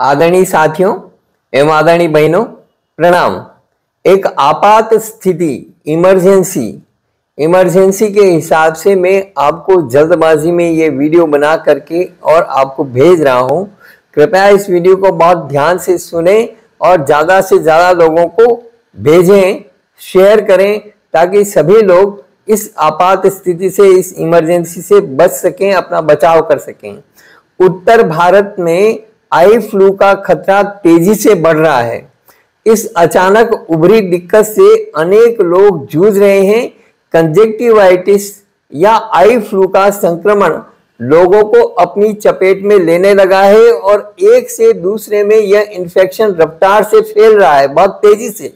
आदरणीय साथियों एवं आदरणीय बहनों, प्रणाम। एक आपात स्थिति इमरजेंसी के हिसाब से मैं आपको जल्दबाजी में ये वीडियो बना करके और आपको भेज रहा हूँ। कृपया इस वीडियो को बहुत ध्यान से सुने और ज़्यादा से ज़्यादा लोगों को भेजें, शेयर करें, ताकि सभी लोग इस आपात स्थिति से, इस इमरजेंसी से बच सकें, अपना बचाव कर सकें। उत्तर भारत में आई फ्लू का खतरा तेजी से बढ़ रहा है। इस अचानक उभरी दिक्कत से अनेक लोग जूझ रहे हैं। कंजक्टिवाइटिस या आई फ्लू का संक्रमण लोगों को अपनी चपेट में लेने लगा है और एक से दूसरे में यह इन्फेक्शन रफ्तार से फैल रहा है, बहुत तेजी से।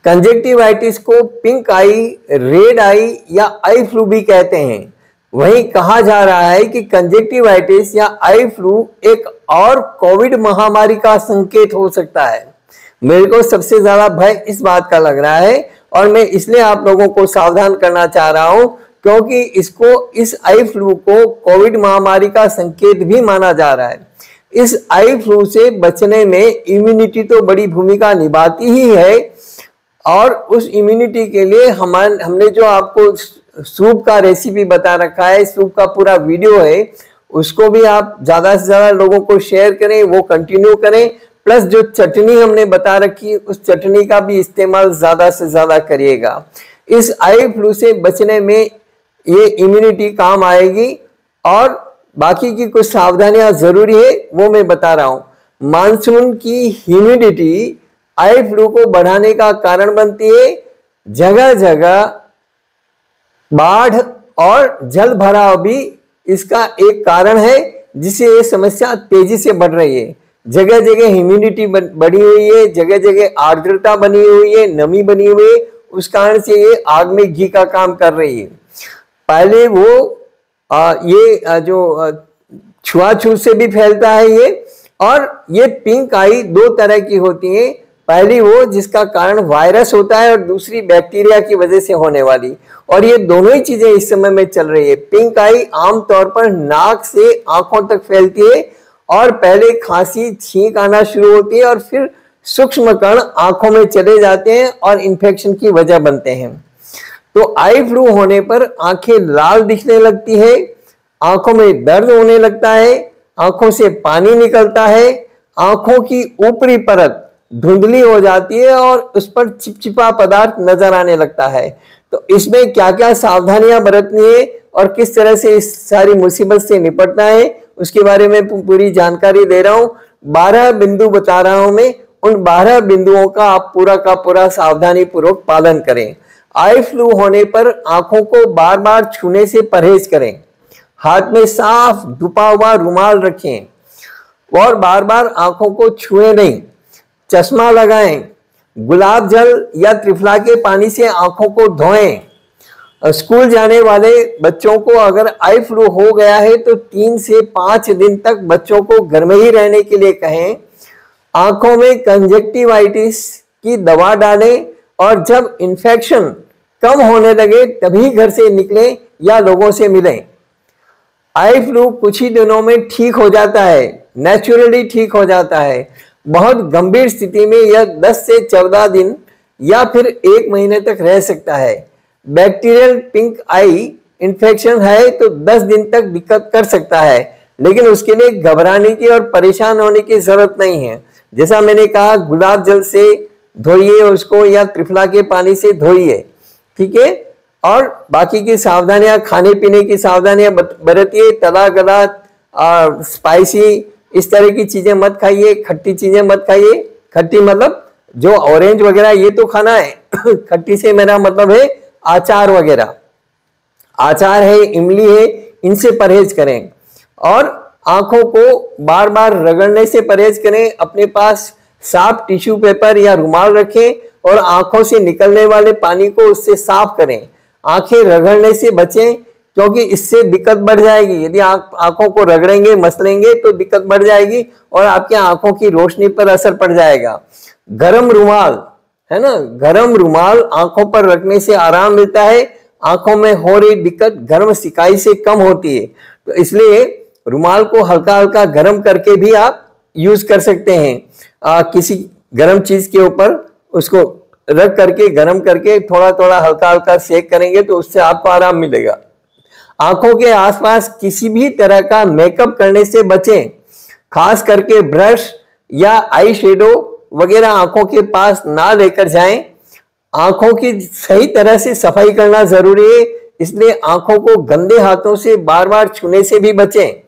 कंजक्टिवाइटिस को पिंक आई, रेड आई या आई फ्लू भी कहते हैं। वहीं कहा जा रहा है कि कंजक्टिवाइटिस या आई फ्लू एक और कोविड महामारी का संकेत हो सकता है। मेरे को सबसे ज्यादा भय इस बात का लग रहा है और मैं इसलिए आप लोगों को सावधान करना चाह रहा हूं, क्योंकि इस आई फ्लू को कोविड महामारी का संकेत भी माना जा रहा है। इस आई फ्लू से बचने में इम्यूनिटी तो बड़ी भूमिका निभाती ही है और उस इम्यूनिटी के लिए हमने जो आपको सूप का रेसिपी बता रखा है, सूप का पूरा वीडियो है, उसको भी आप ज्यादा से ज्यादा लोगों को शेयर करें, वो कंटिन्यू करें। प्लस जो चटनी हमने बता रखी, उस चटनी का भी इस्तेमाल ज्यादा से ज्यादा करिएगा। इस आई फ्लू से बचने में ये इम्यूनिटी काम आएगी और बाकी की कुछ सावधानियां जरूरी है, वो मैं बता रहा हूं। मानसून की ह्यूमिडिटी आई फ्लू को बढ़ाने का कारण बनती है। जगह जगह बाढ़ और जल भराव भी इसका एक कारण है, जिससे ये समस्या तेजी से बढ़ रही है। जगह जगह ह्यूमिडिटी बढ़ी हुई है, जगह जगह आर्द्रता बनी हुई है, नमी बनी हुई है, उस कारण से ये आग में घी का काम कर रही है। पहले जो छुआछूत से भी फैलता है ये, और ये पिंक आई दो तरह की होती है। पहली वो जिसका कारण वायरस होता है और दूसरी बैक्टीरिया की वजह से होने वाली, और ये दोनों ही चीजें इस समय में चल रही है। पिंक आई आमतौर पर नाक से आंखों तक फैलती है और पहले खांसी, छींक आना शुरू होती है और फिर सूक्ष्म कण आंखों में चले जाते हैं और इन्फेक्शन की वजह बनते हैं। तो आई फ्लू होने पर आंखें लाल दिखने लगती है, आंखों में दर्द होने लगता है, आंखों से पानी निकलता है, आंखों की ऊपरी परत धुंधली हो जाती है और उस पर चिपचिपा पदार्थ नजर आने लगता है। तो इसमें क्या क्या सावधानियां बरतनी है और किस तरह से इस सारी मुसीबत से निपटना है, उसके बारे में पूरी जानकारी दे रहा हूं। 12 बिंदु बता रहा हूं मैं, उन 12 बिंदुओं का आप पूरा का पूरा सावधानी पूर्वक पालन करें। आई फ्लू होने पर आंखों को बार बार छूने से परहेज करें। हाथ में साफ धुपा हुआ रुमाल रखें और बार बार आंखों को छुए नहीं। चश्मा लगाएं। गुलाब जल या त्रिफला के पानी से आंखों को धोएं। स्कूल जाने वाले बच्चों को अगर आई फ्लू हो गया है तो 3 से 5 दिन तक बच्चों को घर में ही रहने के लिए कहें। आंखों में कंजक्टिवाइटिस की दवा डालें और जब इन्फेक्शन कम होने लगे तभी घर से निकलें या लोगों से मिलें। आई फ्लू कुछ ही दिनों में ठीक हो जाता है, नेचुरली ठीक हो जाता है। बहुत गंभीर स्थिति में यह 10 से 14 दिन या फिर 1 महीने तक रह सकता है। बैक्टीरियल पिंक आई इन्फेक्शन है तो 10 दिन तक दिक्कत कर सकता है, लेकिन उसके लिए घबराने की और परेशान होने की जरूरत नहीं है। जैसा मैंने कहा, गुलाब जल से धोइए उसको या त्रिफला के पानी से धोइए, ठीक है। और बाकी की सावधानियां, खाने पीने की सावधानियां बरतिए। तला गला स्पाइसी इस तरह की चीजें मत खाइए, खट्टी चीजें मत खाइए। खट्टी मतलब जो ऑरेंज वगैरह ये तो खाना है खट्टी से मेरा मतलब है अचार वगैरह, अचार है, इमली है, इनसे परहेज करें। और आंखों को बार बार रगड़ने से परहेज करें। अपने पास साफ टिश्यू पेपर या रुमाल रखें और आंखों से निकलने वाले पानी को उससे साफ करें। आंखें रगड़ने से बचें, क्योंकि इससे दिक्कत बढ़ जाएगी। यदि आप आंखों को रगड़ेंगे, मसलेंगे तो दिक्कत बढ़ जाएगी और आपके आंखों की रोशनी पर असर पड़ जाएगा। गरम रुमाल है ना, गरम रुमाल आंखों पर रखने से आराम मिलता है। आंखों में हो रही दिक्कत गर्म सिकाई से कम होती है, तो इसलिए रुमाल को हल्का हल्का गर्म करके भी आप यूज कर सकते हैं। किसी गर्म चीज के ऊपर उसको रख करके गर्म करके थोड़ा थोड़ा हल्का हल्का सेक करेंगे तो उससे आपको आराम मिलेगा। आंखों के आसपास किसी भी तरह का मेकअप करने से बचें, खास करके ब्रश या आई शेडो वगैरह आंखों के पास ना लेकर जाएं। आंखों की सही तरह से सफाई करना जरूरी है, इसलिए आंखों को गंदे हाथों से बार बार छूने से भी बचें।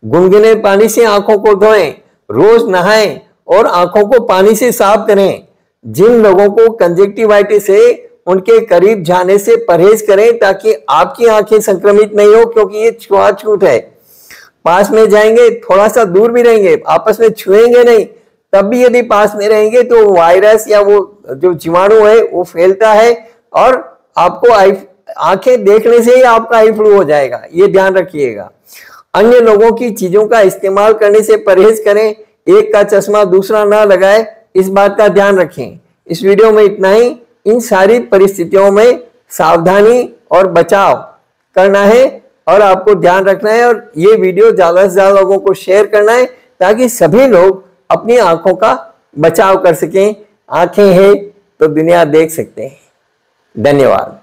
गुनगुने पानी से आंखों को धोएं, रोज नहाएं और आंखों को पानी से साफ करें। जिन लोगों को कंजक्टिवाइटिस है उनके करीब जाने से परहेज करें ताकि आपकी आंखें संक्रमित नहीं हो, क्योंकि ये छुआछूत है। पास में जाएंगे, थोड़ा सा दूर भी रहेंगे, आपस में छुएंगे नहीं, तब भी यदि पास में रहेंगे तो वायरस या वो जो जीवाणु है वो फैलता है और आपको आंखें देखने से ही आपका आई फ्लू हो जाएगा, ये ध्यान रखिएगा। अन्य लोगों की चीजों का इस्तेमाल करने से परहेज करें। एक का चश्मा दूसरा ना लगाए, इस बात का ध्यान रखें। इस वीडियो में इतना ही। इन सारी परिस्थितियों में सावधानी और बचाव करना है और आपको ध्यान रखना है, और ये वीडियो ज्यादा से ज्यादा लोगों को शेयर करना है ताकि सभी लोग अपनी आंखों का बचाव कर सकें। आंखें हैं तो दुनिया देख सकते हैं। धन्यवाद।